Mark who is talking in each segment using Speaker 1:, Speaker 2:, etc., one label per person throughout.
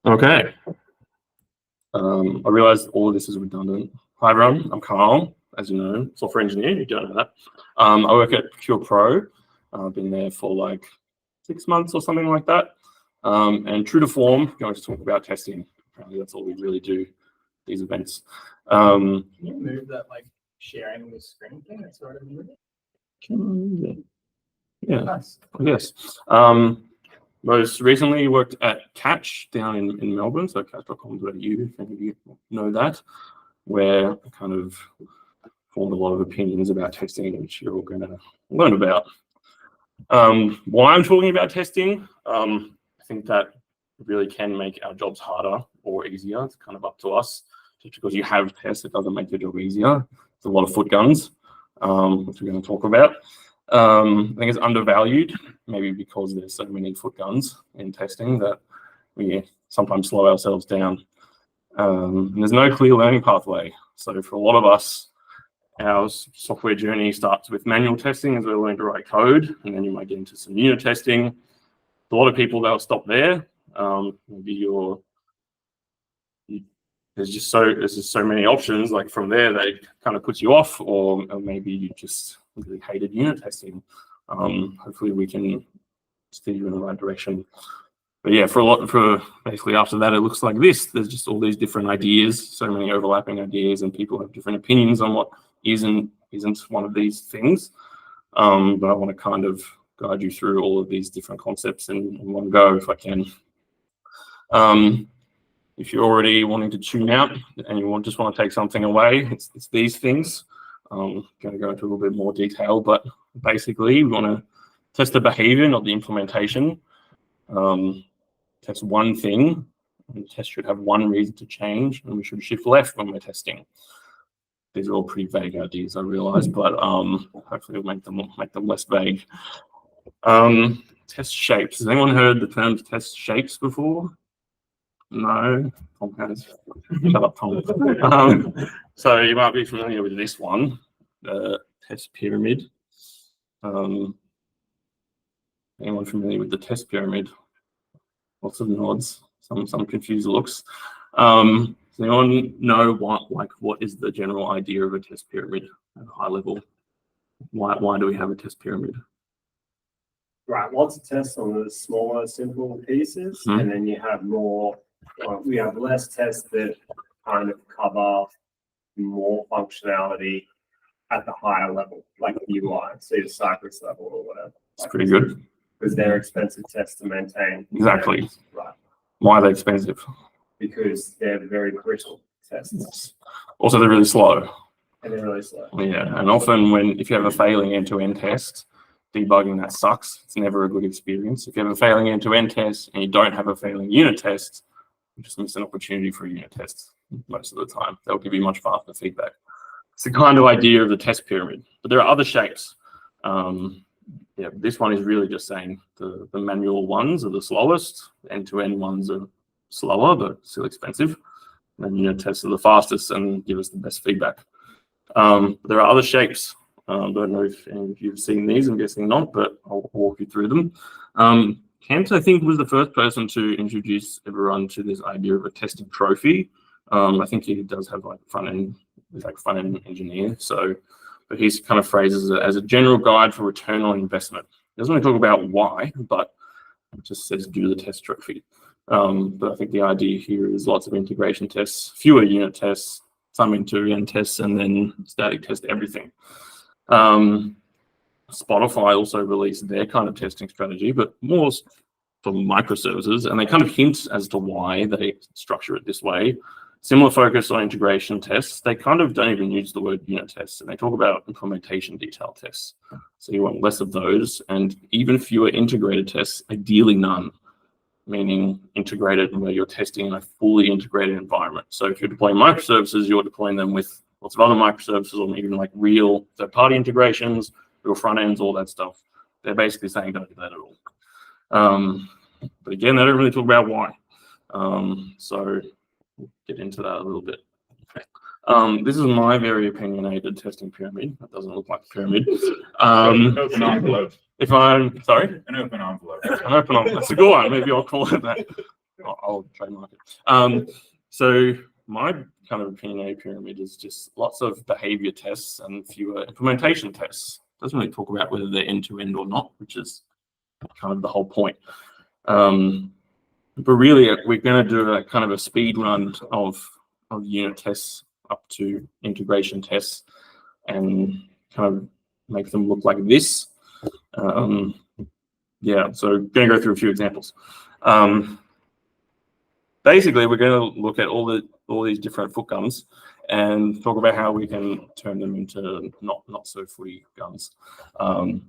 Speaker 1: Okay. I realize all of this is redundant. Hi everyone, I'm Carl, as you know, software engineer, you don't know that. I work at Pure Pro. I've been there for like 6 months or something like that. And true to form, I'm going to talk about testing. Apparently that's all we really do, these events.
Speaker 2: Can you move that like sharing the screen thing? That's sort of moving.
Speaker 1: Yeah,
Speaker 2: Nice.
Speaker 1: yes. Most recently worked at Catch down in Melbourne, so catch.com.au, if any of you know that, where I kind of formed a lot of opinions about testing, which you're all going to learn about. Why I'm talking about testing, I think that it really can make our jobs harder or easier. It's kind of up to us. Just because you have tests, it doesn't make your job easier. It's a lot of foot guns, which we're going to talk about. I think it's undervalued, maybe because there's so many foot guns in testing that we sometimes slow ourselves down. And there's no clear learning pathway. So for a lot of us, our software journey starts with manual testing as we learn to write code, and then you might get into some unit testing. A lot of people, they'll stop there. Maybe there's just so many options. Like from there, they kind of puts you off, or maybe you just really hated unit testing. Hopefully we can steer you in the right direction. But yeah, for basically after that, it looks like this. There's just all these different ideas, so many overlapping ideas, and people have different opinions on what isn't one of these things. But I want to kind of guide you through all of these different concepts in one go if I can. If you're already wanting to tune out and you just want to take something away, it's these things. I'm going to go into a little bit more detail, but basically we want to test the behavior, not the implementation. Test one thing, and the test should have one reason to change, and we should shift left when we're testing. These are all pretty vague ideas, I realize, but hopefully we'll make them less vague. Test shapes. Has anyone heard the term test shapes before? No, Tom has. Shut up, Tom. So you might be familiar with this one, the test pyramid. Anyone familiar with the test pyramid? Lots of nods, some confused looks. Does anyone know what is the general idea of a test pyramid at a high level? Why do we have a test pyramid?
Speaker 3: Right, lots of tests on the smaller, simple pieces, and then you have more. We have less tests that kind of cover more functionality at the higher level, like the UI, so your Cypress level or whatever.
Speaker 1: It's pretty good.
Speaker 3: Because they're expensive tests to maintain.
Speaker 1: Exactly.
Speaker 3: Right.
Speaker 1: Why are they expensive?
Speaker 3: Because they're very brittle tests.
Speaker 1: Yes. Also, they're really slow.
Speaker 3: And they're really slow.
Speaker 1: Yeah, and often if you have a failing end-to-end test, debugging that sucks. It's never a good experience. If you have a failing end-to-end test and you don't have a failing unit test, you just miss an opportunity for a unit test most of the time. They'll give you much faster feedback. It's the kind of idea of the test pyramid, but there are other shapes. Yeah, this one is really just saying the manual ones are the slowest, end-to-end ones are slower, but still expensive. And then unit tests are the fastest and give us the best feedback. There are other shapes. Don't know if any of you have seen these, I'm guessing not, but I'll walk you through them. Kent, I think, was the first person to introduce everyone to this idea of a testing trophy. I think he does have like front-end engineer. So, but he's kind of phrases it as a general guide for return on investment. He doesn't really talk about why, but it just says do the test trophy. But I think the idea here is lots of integration tests, fewer unit tests, some end-to-end tests, and then static test everything. Spotify also released their kind of testing strategy, but more for microservices, and they kind of hint as to why they structure it this way. Similar focus on integration tests. They kind of don't even use the word unit tests, and they talk about implementation detail tests. So you want less of those and even fewer integrated tests, ideally none, meaning integrated where you're testing in a fully integrated environment. So if you're deploying microservices, you're deploying them with lots of other microservices or even like real third-party integrations, real front ends, all that stuff. They're basically saying don't do that at all. But again, they don't really talk about why. So we'll get into that a little bit. This is my very opinionated testing pyramid. That doesn't look like a pyramid.
Speaker 4: Open envelope.
Speaker 1: If I'm sorry,
Speaker 4: An open envelope.
Speaker 1: an open envelope. That's a good one. Maybe I'll call it that. I'll trademark it. So my kind of opinionated pyramid is just lots of behavior tests and fewer implementation tests. Doesn't really talk about whether they're end-to-end or not, which is kind of the whole point. But really, we're going to do a kind of a speed run of unit tests up to integration tests and kind of make them look like this. Yeah, so going to go through a few examples. Basically, we're going to look at all these different foot guns and talk about how we can turn them into not so footy guns. The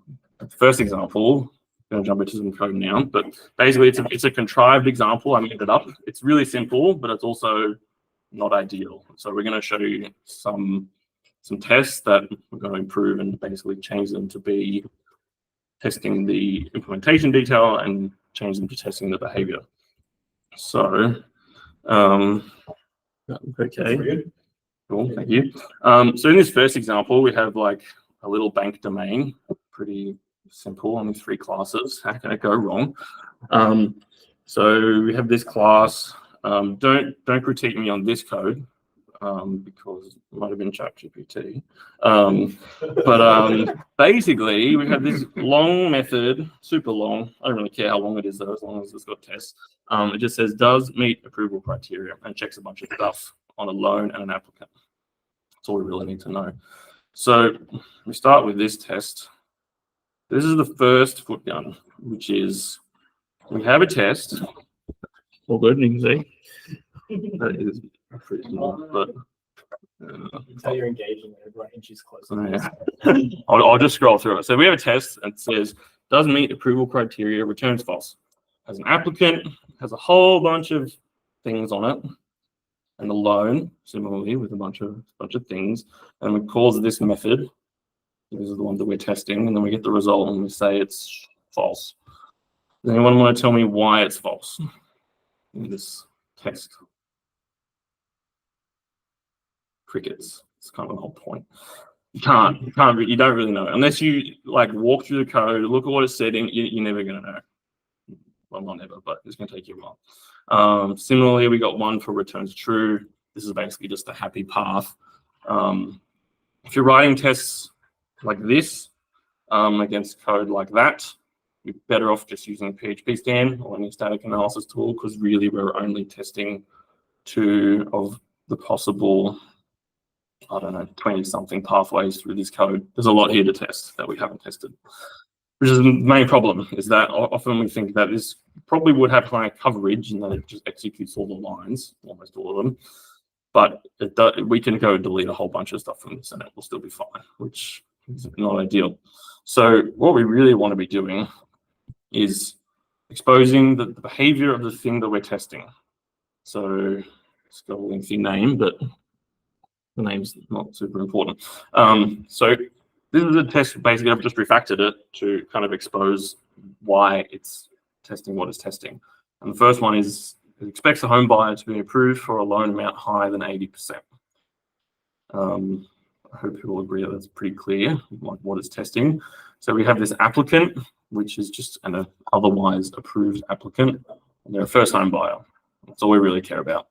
Speaker 1: first example, I'm going to jump into some code now, but basically it's a contrived example. I made it up. It's really simple, but it's also not ideal. So we're going to show you some tests that we're going to improve and basically change them to be testing the implementation detail and change them to testing the behavior. So, okay, cool, thank you. So in this first example, we have like a little bank domain, pretty simple, only 3 classes. How can it go wrong? So we have this class. Don't critique me on this code because it might have been ChatGPT. But basically, we have this long method, super long. I don't really care how long it is though, as long as it's got tests. It just says does meet approval criteria and checks a bunch of stuff on a loan and an applicant. That's all we really need to know. So we start with this test. This is the first foot gun, which is we have a test. All good, you can see. That is pretty small, but
Speaker 2: Until you're engaging, everyone inches closer.
Speaker 1: yeah. I'll just scroll through it. So we have a test that says doesn't meet approval criteria, returns false. As an applicant, has a whole bunch of things on it, and the loan similarly with a bunch of things, and we calls this method. This is the one that we're testing, and then we get the result and we say it's false. Does anyone want to tell me why it's false in this test? Crickets. It's kind of the whole point. You don't really know unless you like walk through the code, look at what it's setting. You're never going to know. Well, not never, but it's going to take you a while. Similarly, we got one for returns true. This is basically just a happy path. If you're writing tests like this against code like that, you're better off just using PHP scan or any static analysis tool, because really we're only testing 2 of the possible, I don't know, 20-something pathways through this code. There's a lot here to test that we haven't tested, which is the main problem, is that often we think that this probably would have high coverage and that it just executes all the lines, almost all of them. But we can go delete a whole bunch of stuff from this and it will still be fine, which is not ideal. So what we really want to be doing is exposing the behavior of the thing that we're testing. So it's got a lengthy name, but the name's not super important. So this is a test. Basically, I've just refactored it to kind of expose why it's testing what it's testing. And the first one is it expects a home buyer to be approved for a loan amount higher than 80%. I hope people agree that that's pretty clear, like what it's testing. So we have this applicant, which is just an otherwise approved applicant, and they're a first home buyer. That's all we really care about.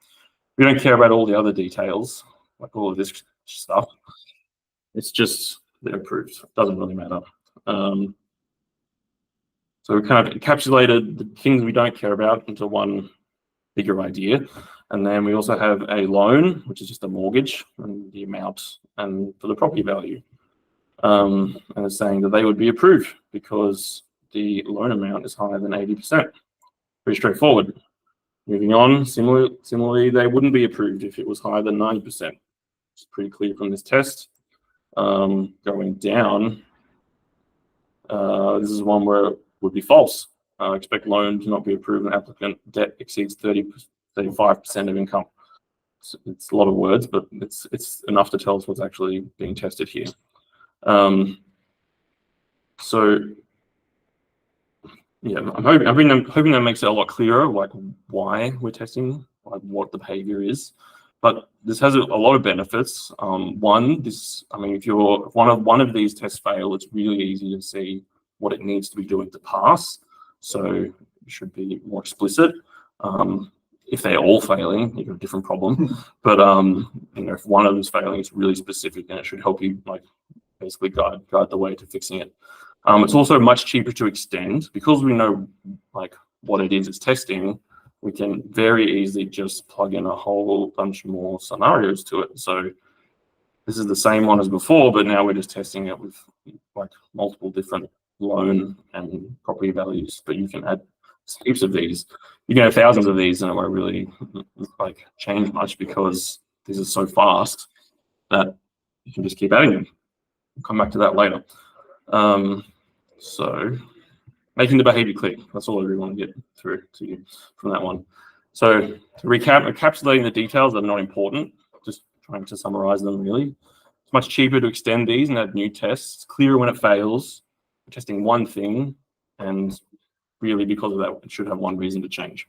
Speaker 1: We don't care about all the other details, like all of this stuff. It's just they're approved. It doesn't really matter. So we kind of encapsulated the things we don't care about into one bigger idea. And then we also have a loan, which is just a mortgage and the amount and for the property value. And it's saying that they would be approved because the loan amount is higher than 80%. Pretty straightforward. Moving on, similarly, they wouldn't be approved if it was higher than 90%. It's pretty clear from this test. Going down, this is one where it would be false. Expect loan to not be approved when applicant debt exceeds 35% of income. It's a lot of words, but it's enough to tell us what's actually being tested here. So yeah, I'm hoping that makes it a lot clearer, like why we're testing, like what the behavior is. But this has a lot of benefits. One, if one of these tests fail, it's really easy to see what it needs to be doing to pass. So it should be more explicit. if they're all failing, you have a different problem. But if one of them is failing, it's really specific and it should help you like basically guide the way to fixing it. It's also much cheaper to extend because we know like what it is it's testing. We can very easily just plug in a whole bunch more scenarios to it. So this is the same one as before, but now we're just testing it with like multiple different loan and property values. But you can add heaps of these. You can have thousands of these, and it won't really like change much because these are so fast that you can just keep adding them. We'll come back to that later. So making the behavior clear. That's all I really want to get through to you from that one. So to recap, encapsulating the details that are not important, just trying to summarize them really. It's much cheaper to extend these and add new tests. It's clearer when it fails. We're testing one thing, and really because of that, it should have one reason to change.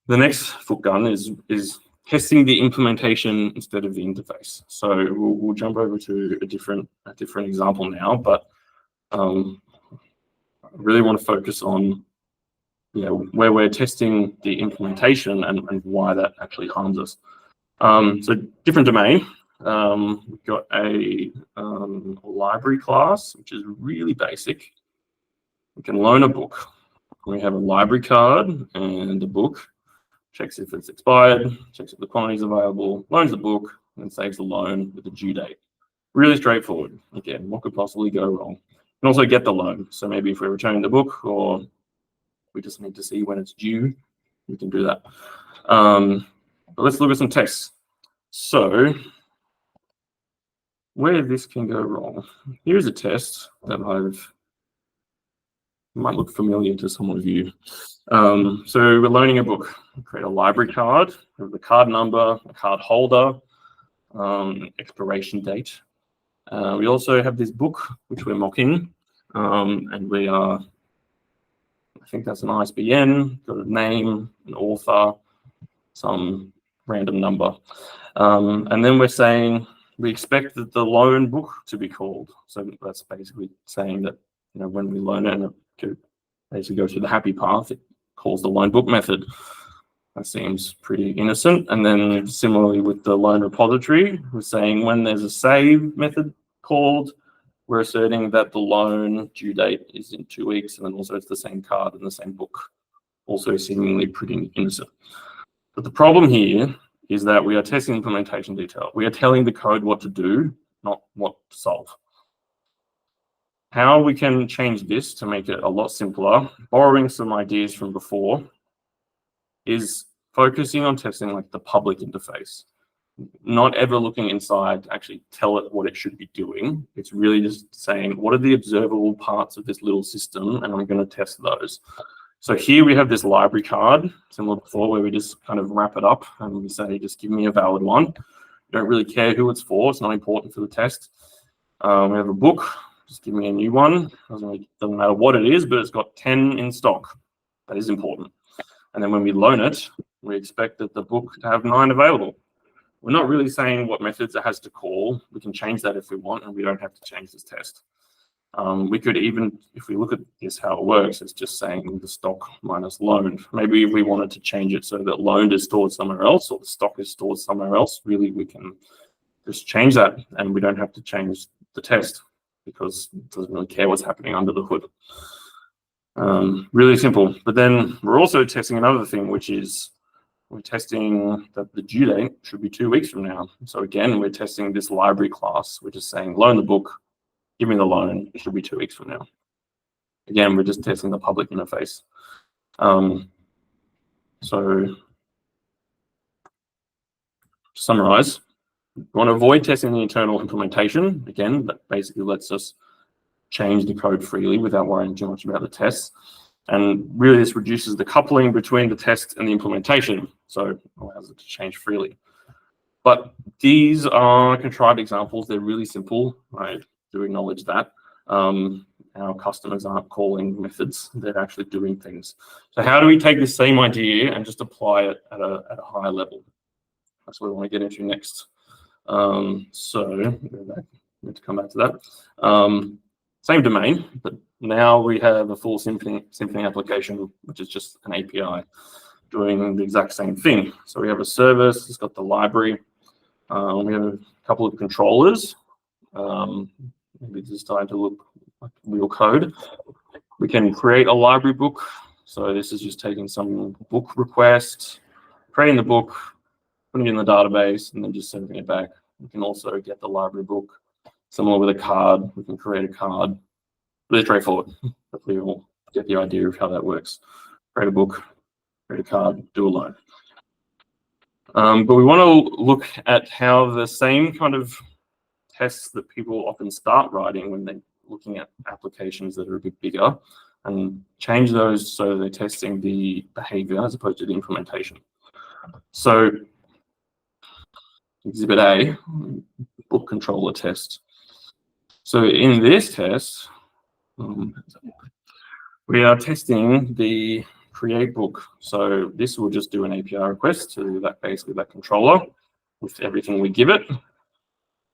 Speaker 1: The next foot gun is testing the implementation instead of the interface. So we'll jump over to a different example now, but I really want to focus on where we're testing the implementation and why that actually harms us. So different domain. We've got a library class, which is really basic. We can loan a book. We have a library card and a book. Checks if it's expired, checks if the quantity is available, loans the book, and saves the loan with the due date. Really straightforward. Again, what could possibly go wrong? You can also get the loan. So maybe if we're returning the book or we just need to see when it's due, we can do that. But let's look at some tests. So where this can go wrong, here's a test that might look familiar to some of you. So we're loaning a book. Create a library card with the card number, a card holder, expiration date. We also have this book, which we're mocking, and we are, I think that's an ISBN, got a name, an author, some random number. And then we're saying we expect that the loan book to be called. So that's basically saying that when we loan it and it basically goes through the happy path, it calls the loan book method. That seems pretty innocent. And then similarly with the loan repository, we're saying when there's a save method called, we're asserting that the loan due date is in 2 weeks, and then also it's the same card and the same book. Also seemingly pretty innocent. But the problem here is that we are testing implementation detail. We are telling the code what to do, not what to solve. How we can change this to make it a lot simpler, borrowing some ideas from before, is focusing on testing like the public interface. Not ever looking inside to actually tell it what it should be doing. It's really just saying, what are the observable parts of this little system? And I'm going to test those. So here we have this library card, similar to before, where we just kind of wrap it up and we say, just give me a valid one. You don't really care who it's for. It's not important for the test. We have a book. Just give me a new one. Doesn't matter what it is, but it's got 10 in stock. That is important. And then when we loan it, we expect that the book to have 9 available. We're not really saying what methods it has to call. We can change that if we want, and we don't have to change this test. We could even, if we look at this, how it works, it's just saying the stock minus loaned. Maybe if we wanted to change it so that loaned is stored somewhere else or the stock is stored somewhere else, really we can just change that and we don't have to change the test because it doesn't really care what's happening under the hood. Really simple. But then we're also testing another thing, which is we're testing that the due date should be 2 weeks from now. So again, we're testing this library class. We're just saying loan the book, give me the loan, it should be 2 weeks from now. Again, we're just testing the public interface. So to summarize, we want to avoid testing the internal implementation. Again, that basically lets us change the code freely without worrying too much about the tests. And really this reduces the coupling between the test and the implementation. So it allows it to change freely. But these are contrived examples. They're really simple. I do acknowledge that. Our customers aren't calling methods. They're actually doing things. So how do we take this same idea and just apply it at a higher level? That's what we want to get into next. So need to come back to that. Same domain, but now we have a full Symfony application, which is just an API. doing the exact same thing. So we have a service, it's got the library. We have a couple of controllers. Maybe this is starting to look like real code. We can create a library book. So this is just taking some book request, creating the book, putting it in the database, and then just sending it back. We can also get the library book. Similar with a card, we can create a card. Really straightforward. Hopefully you'll get the idea of how that works. Create a book, create a card, do a loan. But we want to look at how the same kind of tests that people often start writing when they're looking at applications that are a bit bigger, and change those so they're testing the behavior as opposed to the implementation. So exhibit A, book controller test. So in this test, we are testing the create book. So this will just do an API request to that, basically that controller with everything we give it.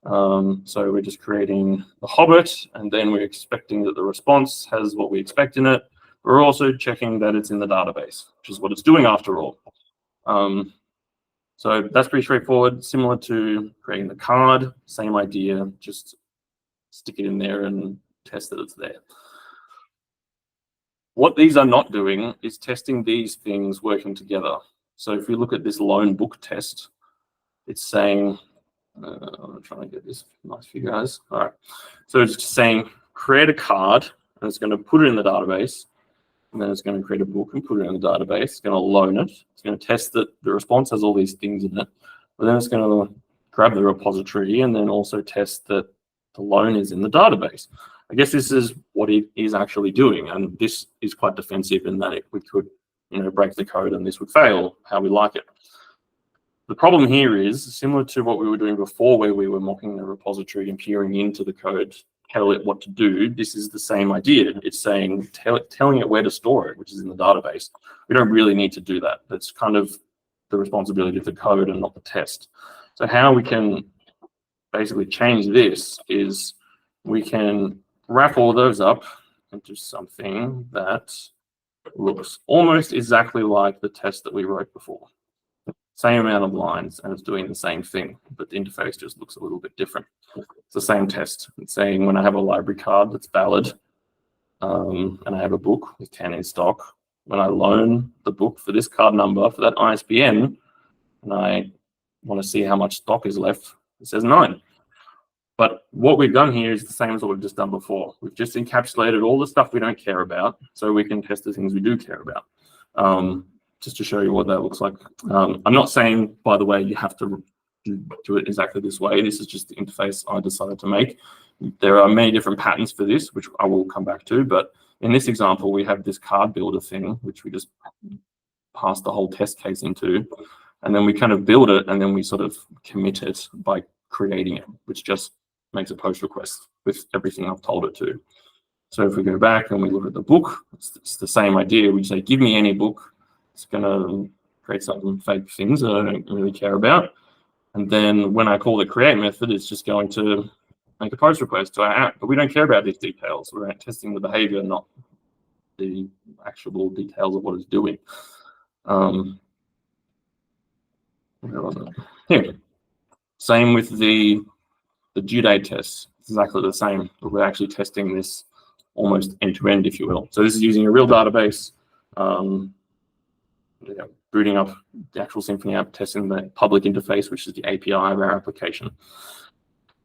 Speaker 1: So we're just creating the Hobbit, and then we're expecting that the response has what we expect in it. We're also checking that it's in the database, which is what it's doing after all. So that's pretty straightforward, similar to creating the card, same idea, just stick it in there and test that it's there. What these are not doing is testing these things working together. So if we look at this loan book test, it's saying, I'm trying to get this nice for you guys. All right. So it's just saying create a card, and it's going to put it in the database, and then it's going to create a book and put it in the database. It's going to loan it. It's going to test that the response has all these things in it. But then it's going to grab the repository and then also test that the loan is in the database. I guess this is what it is actually doing, and this is quite defensive in that we could, break the code and this would fail how we like it. The problem here is similar to what we were doing before, where we were mocking the repository and peering into the code, tell it what to do. This is the same idea. It's saying, telling it where to store it, which is in the database. We don't really need to do that. That's kind of the responsibility of the code and not the test. So how we can basically change this is we can wrap all those up into something that looks almost exactly like the test that we wrote before. Same amount of lines, and it's doing the same thing, but the interface just looks a little bit different. It's the same test. It's saying when I have a library card that's valid, and I have a book with 10 in stock, when I loan the book for this card number, for that ISBN, and I want to see how much stock is left, it says 9. But what we've done here is the same as what we've just done before. We've just encapsulated all the stuff we don't care about, so we can test the things we do care about. Just to show you what that looks like. I'm not saying, by the way, you have to do it exactly this way. This is just the interface I decided to make. There are many different patterns for this, which I will come back to. But in this example, we have this card builder thing, which we just pass the whole test case into. And then we kind of build it, and then we sort of commit it by creating it, which just makes a post request with everything I've told it to. So if we go back and we look at the book, it's the same idea. We say, give me any book. It's going to create some fake things that I don't really care about. And then when I call the create method, it's just going to make a post request to our app. But we don't care about these details. We're testing the behavior, not the actual details of what it's doing. Here. Same with the due date tests. It's exactly the same. But we're actually testing this almost end-to-end, if you will. So this is using a real database. Booting up the actual Symfony app, testing the public interface, which is the API of our application.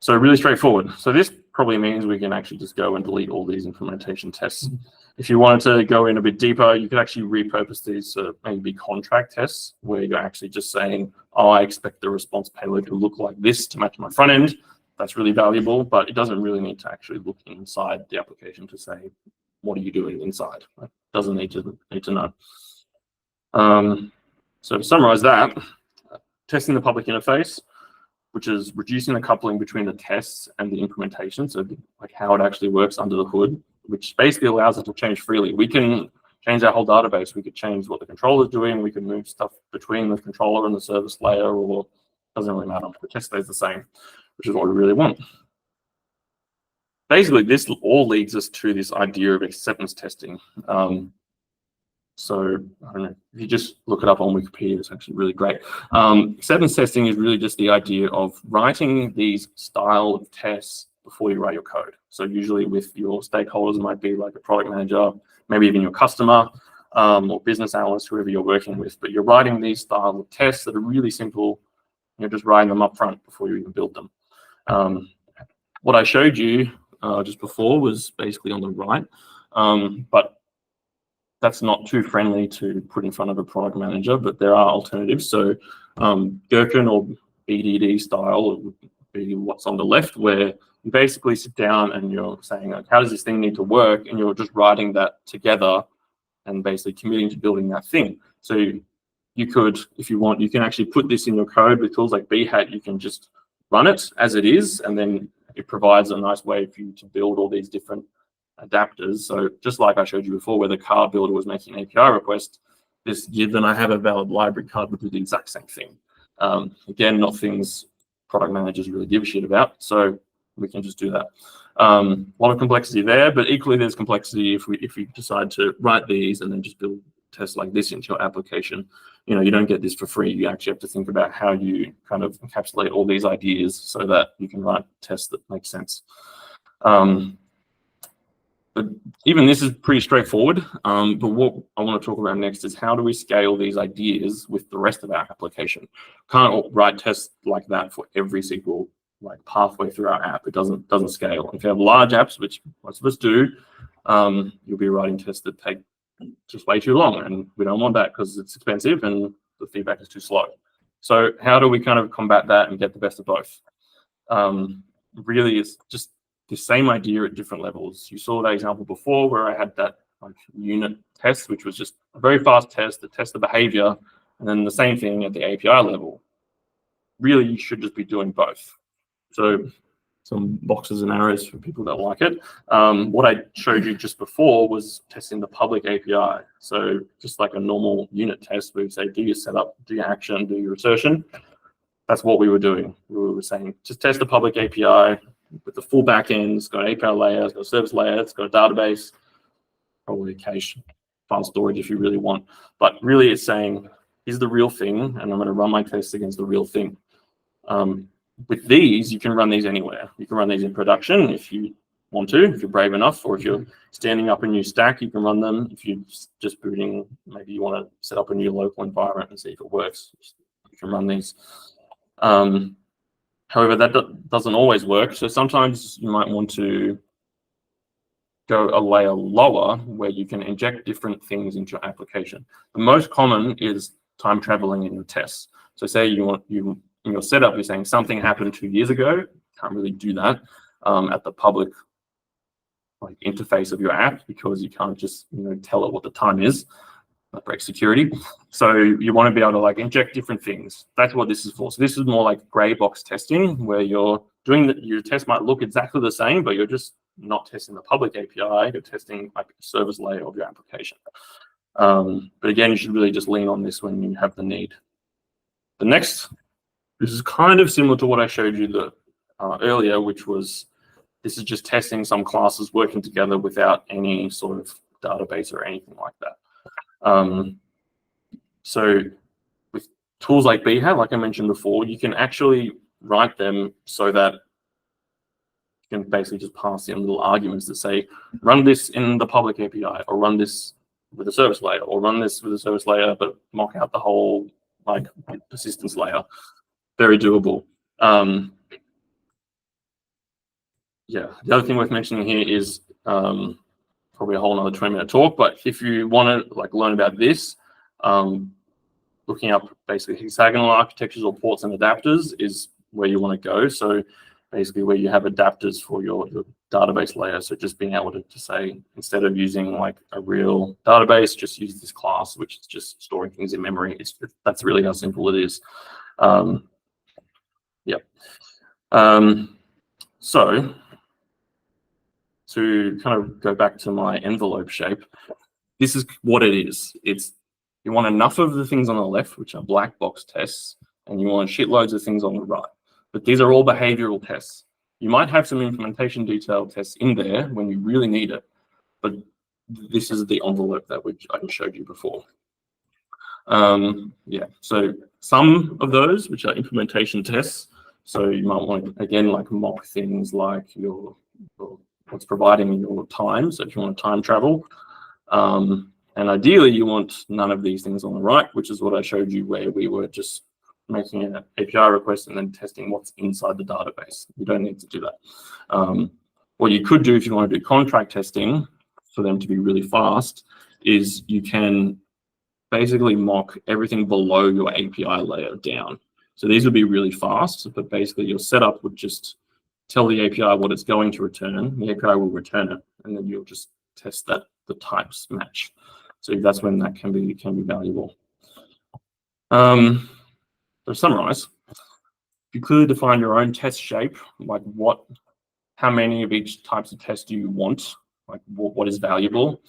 Speaker 1: So really straightforward. So this probably means we can actually just go and delete all these implementation tests. If you wanted to go in a bit deeper, you could actually repurpose these to maybe contract tests, where you're actually just saying, oh, I expect the response payload to look like this to match my front end. That's really valuable, but it doesn't really need to actually look inside the application to say, what are you doing inside? It doesn't need to know. So to summarize that, testing the public interface, which is reducing the coupling between the tests and the implementation, so like how it actually works under the hood, which basically allows us to change freely. We can change our whole database. We could change what the controller is doing. We can move stuff between the controller and the service layer, or it doesn't really matter. The test stays the same, which is what we really want. Basically, this all leads us to this idea of acceptance testing. So I don't know, if you just look it up on Wikipedia, it's actually really great. Acceptance testing is really just the idea of writing these style of tests before you write your code. So usually with your stakeholders, it might be like a product manager, maybe even your customer, or business analyst, whoever you're working with. But you're writing these style of tests that are really simple. You're just writing them up front before you even build them. What I showed you just before was basically on the right, but that's not too friendly to put in front of a product manager, but there are alternatives. So Gherkin or BDD style would be what's on the left, where you basically sit down and you're saying, like, how does this thing need to work? And you're just writing that together and basically committing to building that thing. So you could, if you want, you can actually put this in your code with tools like BHAT. You can just run it as it is, and then it provides a nice way for you to build all these different adapters. So just like I showed you before, where the card builder was making an API request, this given I have a valid library card would do the exact same thing. Again, not things product managers really give a shit about, so we can just do that. A lot of complexity there, but equally there's complexity if we decide to write these and then just build tests like this into your application. You know, you don't get this for free. You actually have to think about how you kind of encapsulate all these ideas so that you can write tests that make sense. But even this is pretty straightforward. But what I want to talk about next is how do we scale these ideas with the rest of our application? Can't write tests like that for every single like pathway through our app. It doesn't scale. If you have large apps, which most of us do, you'll be writing tests that take just way too long, and we don't want that because it's expensive and the feedback is too slow. So how do we kind of combat that and get the best of both? Really, it's just the same idea at different levels. You saw that example before where I had that like unit test, which was just a very fast test that tests the behavior, and then the same thing at the API level. Really, you should just be doing both. So some boxes and arrows for people that like it. What I showed you just before was testing the public API. So just like a normal unit test, we would say, do your setup, do your action, do your assertion. That's what we were doing. We were saying, just test the public API with the full backend. It's got an API layer, it's got a service layer, it's got a database, probably a cache, file storage if you really want. But really it's saying, here's the real thing, and I'm going to run my tests against the real thing. With these, you can run these anywhere. You can run these in production if you want to, if you're brave enough, or if you're standing up a new stack, you can run them. If you're just booting, maybe you want to set up a new local environment and see if it works, you can run these. However, that doesn't always work. So sometimes you might want to go a layer lower where you can inject different things into your application. The most common is time traveling in your tests. So say in your setup, you're saying something happened 2 years ago. Can't really do that at the public like interface of your app because you can't just tell it what the time is. That breaks security. So you want to be able to like inject different things. That's what this is for. So this is more like gray box testing, where you're doing your test might look exactly the same, but you're just not testing the public API. You're testing like a service layer of your application. But again, you should really just lean on this when you have the need. The next, this is kind of similar to what I showed you earlier, which was this is just testing some classes working together without any sort of database or anything like that. So with tools like BHAT, like I mentioned before, you can actually write them so that you can basically just pass in little arguments that say, run this in the public API, or run this with a service layer, or run this with a service layer, but mock out the whole like persistence layer. Very doable. Yeah, the other thing worth mentioning here is probably a whole another 20-minute talk, but if you want to like learn about this, looking up basically hexagonal architectures or ports and adapters is where you want to go. So basically where you have adapters for your database layer. So just being able to say, instead of using like a real database, just use this class, which is just storing things in memory. That's really how simple it is. So to kind of go back to my envelope shape, this is what it is. You want enough of the things on the left, which are black box tests, and you want shitloads of things on the right. But these are all behavioral tests. You might have some implementation detail tests in there when you really need it, but this is the envelope that I showed you before. Yeah, so some of those, which are implementation tests, so you might want to, again, like mock things like what's providing your time. So if you want to time travel, and ideally you want none of these things on the right, which is what I showed you where we were just making an API request and then testing what's inside the database. You don't need to do that. What you could do if you want to do contract testing for them to be really fast is you can basically mock everything below your API layer down. So these would be really fast, but basically your setup would just tell the API what it's going to return. The API will return it, and then you'll just test that the types match. So that's when that can be valuable. To summarize, you clearly define your own test shape, like how many of each types of test do you want, like what is valuable.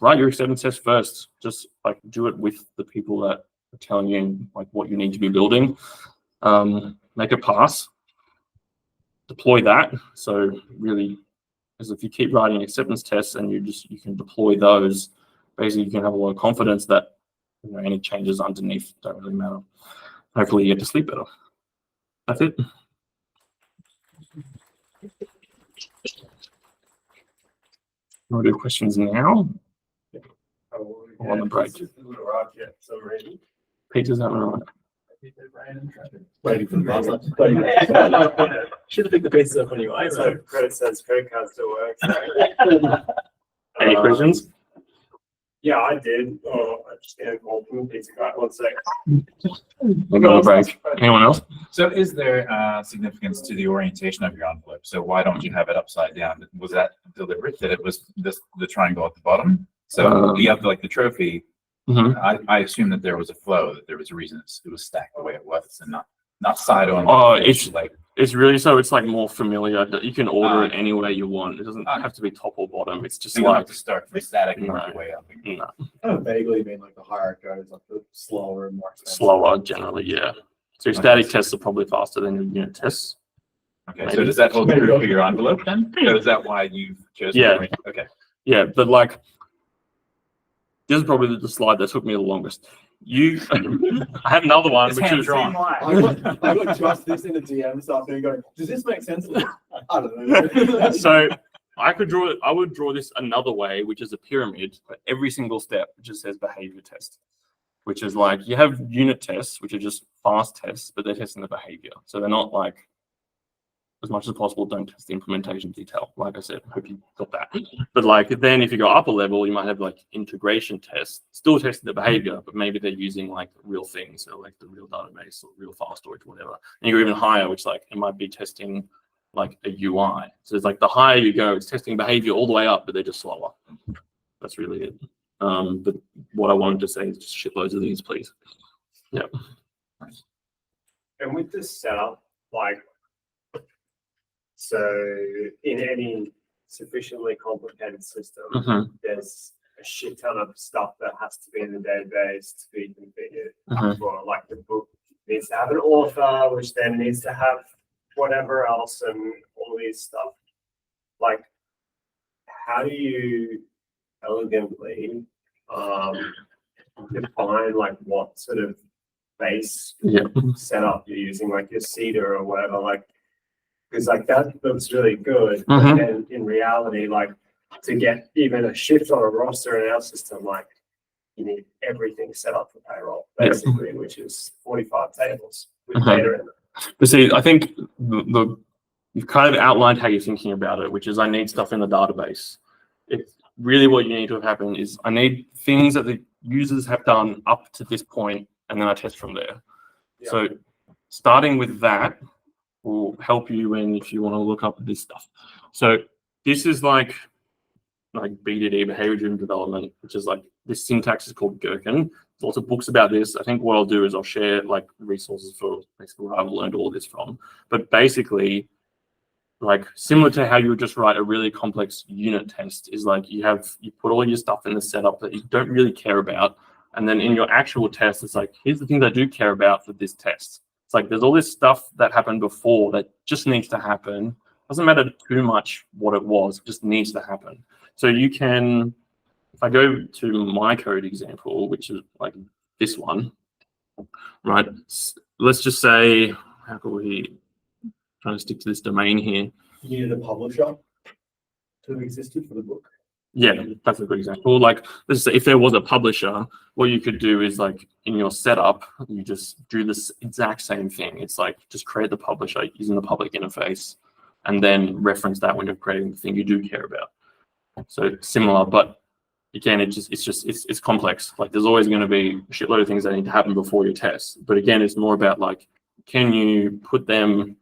Speaker 1: Write your acceptance test first. Just like do it with the people that are telling you like what you need to be building. Make a pass. Deploy that. So really, as if you keep writing acceptance tests and you can deploy those, basically you can have a lot of confidence that any changes underneath don't really matter. Hopefully you get to sleep better. That's it. We'll do questions now. Or on the break. Peter's having a run.
Speaker 2: Waiting for the buzzer. Should have picked the pieces up when you were.
Speaker 3: So credit says credit card still works.
Speaker 1: Any questions?
Speaker 3: Yeah, I did. Oh, I just getting a call from the pizza guy. 1 sec.
Speaker 1: We'll go on a break. Anyone else?
Speaker 4: So is there significance to the orientation of your envelope? So why don't you have it upside down? Was that deliberate, that it was the triangle at the bottom? So you have like the trophy. I assume that there was a flow, that there was a reason it was stacked the way it was, and not side on.
Speaker 1: Oh, it's really so it's like more familiar. You can order it any way you want. It doesn't have to be top or bottom. It's just
Speaker 4: you don't
Speaker 1: like
Speaker 4: have to start from static and work
Speaker 1: No.
Speaker 4: your way up.
Speaker 1: no,
Speaker 2: I vaguely mean like the higher it goes, like the slower and more expensive.
Speaker 1: slower generally, yeah. So your static tests are probably faster than your unit tests.
Speaker 4: Okay,
Speaker 1: Maybe.
Speaker 4: so does that hold true for your envelope then? So is that why you've chosen?
Speaker 1: Yeah.
Speaker 4: Okay.
Speaker 1: Yeah, but like this is probably the slide that took me the longest. I have another one,
Speaker 4: It's
Speaker 1: which is
Speaker 4: hand-drawn.
Speaker 2: I got just this in the DM this afternoon going, does this make sense? I don't know.
Speaker 1: so I would draw this another way, which is a pyramid, but every single step just says behavior test, which is like you have unit tests, which are just fast tests, but they're testing the behavior. So they're not like, as much as possible, don't test the implementation detail. Like I said, hope you got that. But like then if you go up a level, you might have like integration tests, still testing the behavior, but maybe they're using like real things, so like the real database or real file storage, whatever. And you go even higher, which like it might be testing like a UI. So it's like the higher you go, it's testing behavior all the way up, but they're just slower. That's really it. But what I wanted to say is just shitloads of these, please. Yeah.
Speaker 3: And with this setup, like, so in any sufficiently complicated system, there's a shit ton of stuff that has to be in the database to be configured. For like the book needs to have an author, which then needs to have whatever else and all these stuff. Like, how do you elegantly define like what sort of base setup you're using, like your Cedar or whatever, like, because like that looks really good, but then in reality, like to get even a shift on a roster in our system, like you need everything set up for payroll, basically, which is 45 tables with data in it.
Speaker 1: But see, I think you've kind of outlined how you're thinking about it, which is I need stuff in the database. It's really what you need to have happen is I need things that the users have done up to this point, and then I test from there.
Speaker 3: Yeah.
Speaker 1: So starting with that will help you if you want to look up this stuff. So this is like BDD, behavior-driven development, which is like this syntax is called Gherkin. There's lots of books about this. I think what I'll do is I'll share like resources for basically where I've learned all this from. But basically, like similar to how you would just write a really complex unit test is like you put all your stuff in the setup that you don't really care about. And then in your actual test, it's like, here's the things I do care about for this test. It's like, there's all this stuff that happened before that just needs to happen. Doesn't matter too much what it was, it just needs to happen. So you can, if I go to my code example, which is like this one, right? Let's just say, how could we try to stick to this domain here?
Speaker 2: You needed a publisher to have existed for the book.
Speaker 1: Yeah, that's a good example. Like, let's say if there was a publisher, what you could do is like in your setup, you just do this exact same thing. It's like just create the publisher using the public interface, and then reference that when you're creating the thing you do care about. So similar, but again, it's complex. Like there's always going to be a shitload of things that need to happen before your tests. But again, it's more about like, can you put them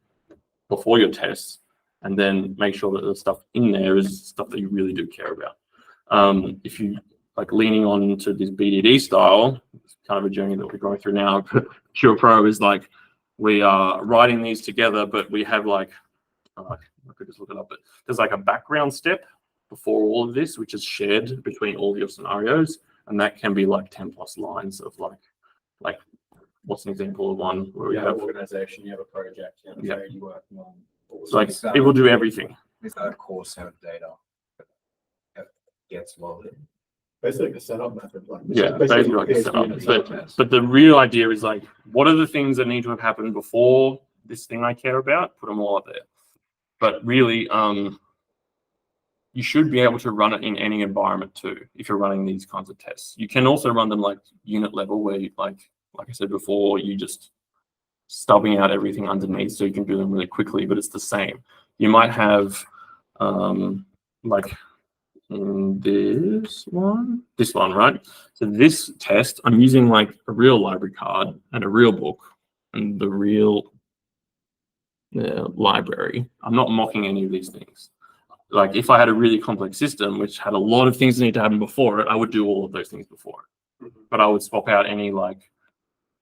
Speaker 1: before your tests, and then make sure that the stuff in there is stuff that you really do care about. If you like leaning on to this BDD style, it's kind of a journey that we're going through now. Pure Pro is like, we are writing these together, but we have like, I could just look it up, but there's like a background step before all of this, which is shared between all of your scenarios. And that can be like 10 plus lines of like what's an example of one where we
Speaker 2: You have
Speaker 1: have
Speaker 2: an organization, you have a project, you have a trade you're working on.
Speaker 1: so like people do everything.
Speaker 4: Is that a core set of data that gets loaded?
Speaker 2: Basically a setup method. Like,
Speaker 1: Yeah, basically like a setup. But the real idea is like, what are the things that need to have happened before this thing I care about? Put them all up there. But really, you should be able to run it in any environment too, if you're running these kinds of tests. You can also run them like unit level, where you, like I said before, you just stubbing out everything underneath so you can do them really quickly, but it's the same. You might have like in this one, right? So this test, I'm using like a real library card and a real book and the real library. I'm not mocking any of these things. Like if I had a really complex system which had a lot of things that need to happen before it, I would do all of those things before it. But I would swap out any like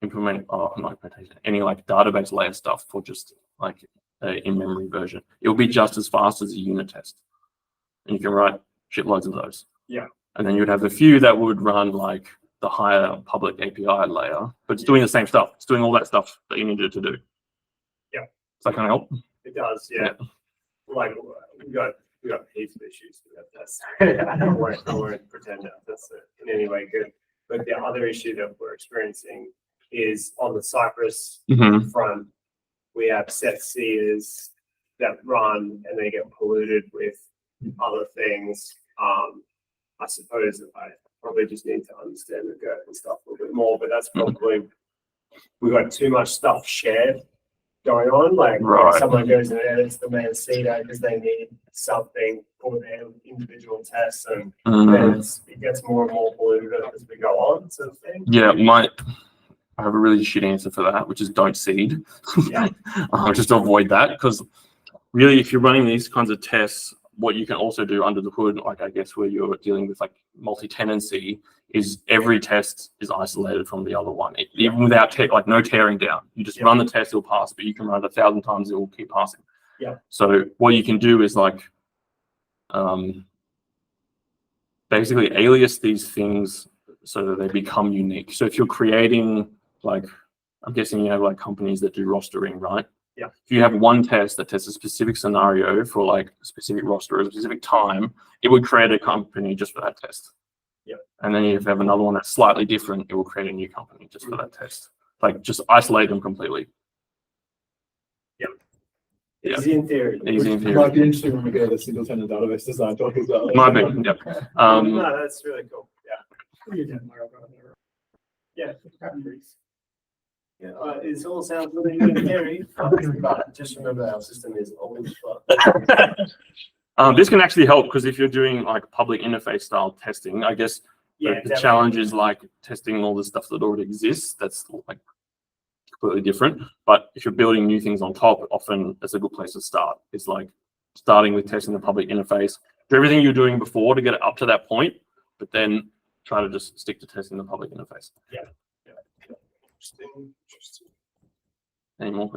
Speaker 1: any like database layer stuff for just like in-memory version. It will be just as fast as a unit test, and you can write shitloads of those.
Speaker 3: Yeah.
Speaker 1: And then you'd have a few that would run like the higher public API layer, but it's doing the same stuff. It's doing all that stuff that you needed to do.
Speaker 3: Yeah.
Speaker 1: Does that kind of help?
Speaker 3: It does, yeah. Like we got heaps of issues with that test. I won't pretend that that's in any way good. But the other issue that we're experiencing is on the Cypress front, we have set seers that run and they get polluted with other things. I suppose I probably just need to understand the GERT and stuff a little bit more, but that's probably, we've got too much stuff shared going on. Like someone goes and edits the main CEDA because they need something for their individual tests, and then it gets more and more polluted as we go on, sort of thing.
Speaker 1: Yeah, I have a really shit answer for that, which is don't seed.
Speaker 3: Yeah.
Speaker 1: Just to avoid that, because really, if you're running these kinds of tests, what you can also do under the hood, like I guess where you're dealing with like multi-tenancy, is every test is isolated from the other one, even without like no tearing down. You just run the test, it'll pass, but you can run it 1,000 times, it will keep passing.
Speaker 3: Yeah.
Speaker 1: So what you can do is like basically alias these things so that they become unique. So if you're creating, like, I'm guessing you have like companies that do rostering, right?
Speaker 3: Yeah.
Speaker 1: If you have one test that tests a specific scenario for like a specific roster at a specific time, it would create a company just for that test.
Speaker 3: Yeah.
Speaker 1: And then if you have another one that's slightly different, it will create a new company just for that test. Like just isolate them completely.
Speaker 3: Yeah.
Speaker 1: Yeah.
Speaker 3: Easy in theory.
Speaker 1: Easy in
Speaker 2: It
Speaker 1: theory.
Speaker 2: might be interesting when we go to the single tenant database design talk as well.
Speaker 1: Might be, yep.
Speaker 3: No, that's really cool. Yeah. Yeah. Yeah, it all sounds really good in theory, but just remember our system is old as fuck.
Speaker 1: This can actually help because if you're doing like public interface style testing, I guess the challenge is like testing all the stuff that already exists. That's like completely different. But if you're building new things on top, often it's a good place to start. It's like starting with testing the public interface, do everything you're doing before to get it up to that point, but then try to just stick to testing the public interface.
Speaker 3: Yeah.
Speaker 1: Any more questions?